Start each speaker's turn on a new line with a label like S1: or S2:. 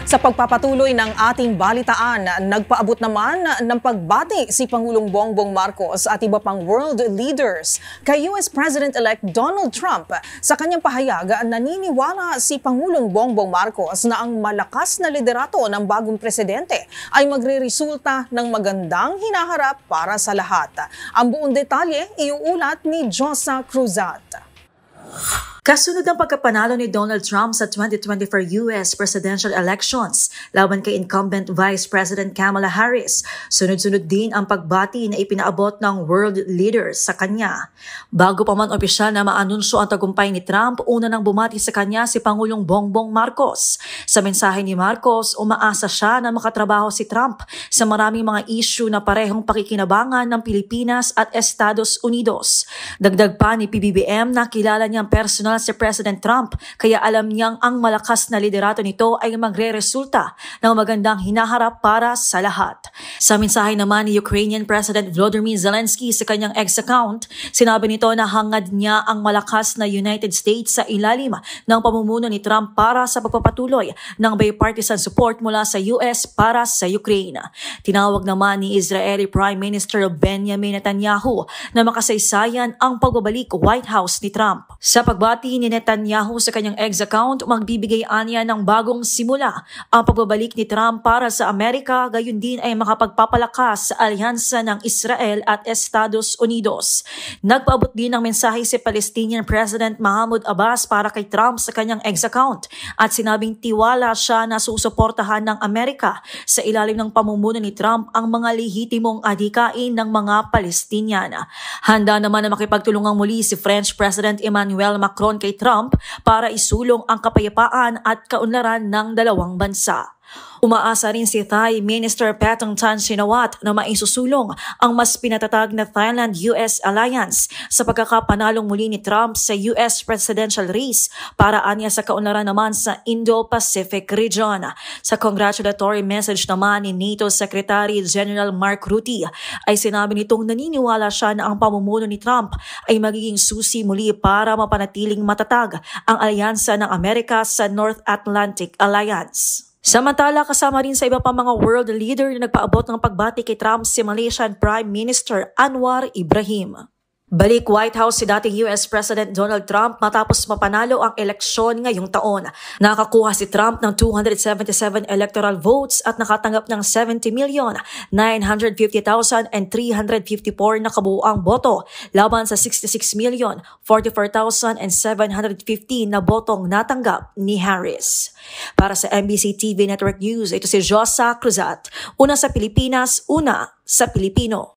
S1: Sa pagpapatuloy ng ating balitaan, nagpaabot naman ng pagbati si Pangulong Bongbong Marcos at iba pang world leaders kay US President-elect Donald Trump. Sa kanyang pahayag, naniniwala si Pangulong Bongbong Marcos na ang malakas na liderato ng bagong presidente ay magreresulta ng magandang hinaharap para sa lahat. Ang buong detalye iuulat ni Josa Cruzat.
S2: Kasunod ng pagkapanalo ni Donald Trump sa 2024 US presidential elections laban kay incumbent Vice President Kamala Harris, sunod-sunod din ang pagbati na ipinaabot ng world leaders sa kanya. Bago pa man opisyal na maanunsyo ang tagumpay ni Trump, una nang bumati sa kanya si Pangulong Bongbong Marcos. Sa mensahe ni Marcos, umaasa siya na makatrabaho si Trump sa maraming mga issue na parehong pakikinabangan ng Pilipinas at Estados Unidos. Dagdag pa ni PBBM na kilala niyang personal si President Trump, kaya alam niyang ang malakas na liderato nito ay magre-resulta ng magandang hinaharap para sa lahat. Sa mensahe naman ni Ukrainian President Volodymyr Zelensky sa kanyang X account, sinabi nito na hangad niya ang malakas na United States sa ilalim ng pamumuno ni Trump para sa pagpapatuloy ng bipartisan support mula sa US para sa Ukraine. Tinawag naman ni Israeli Prime Minister Benjamin Netanyahu na makasaysayan ang pagbabalik White House ni Trump. Sa pagbati ni Netanyahu sa kanyang X account, magbibigay anya ng bagong simula ang pagbabalik ni Trump para sa Amerika, gayon din ay makapagpapalakas sa alyansa ng Israel at Estados Unidos. Nagpaabot din ng mensahe si Palestinian President Mahmoud Abbas para kay Trump sa kanyang X account at sinabing tiwala siya na susuportahan ng Amerika sa ilalim ng pamumuno ni Trump ang mga lehitimong adhikain ng mga Palestinian. Handa naman na makipagtulungang muli si French President Emmanuel Macron kay Trump para isulong ang kapayapaan at kaunlaran ng dalawang bansa. Umaasa rin si Thai Minister Paetongtarn Shinawatra na maisusulong ang mas pinatatag na Thailand-US alliance sa pagkakapanalong muli ni Trump sa US presidential race para anya sa kaunlaran naman sa Indo-Pacific region. Sa congratulatory message naman ni NATO Secretary General Mark Rutte ay sinabi nitong naniniwala siya na ang pamumuno ni Trump ay magiging susi muli para mapanatiling matatag ang alyansa ng Amerika sa North Atlantic Alliance. Samantala, kasama rin sa iba pang mga world leader na nagpaabot ng pagbati kay Trump si Malaysian Prime Minister Anwar Ibrahim. Balik White House si dating US President Donald Trump matapos mapanalo ang eleksyon ngayong taon. Nakakuha si Trump ng 277 electoral votes at nakatanggap ng 70,950,354 na kabuuang boto laban sa 66,044,715 na botong natanggap ni Harris. Para sa MBC TV Network News, ito si Josa Cruzat. Una sa Pilipinas, una sa Pilipino.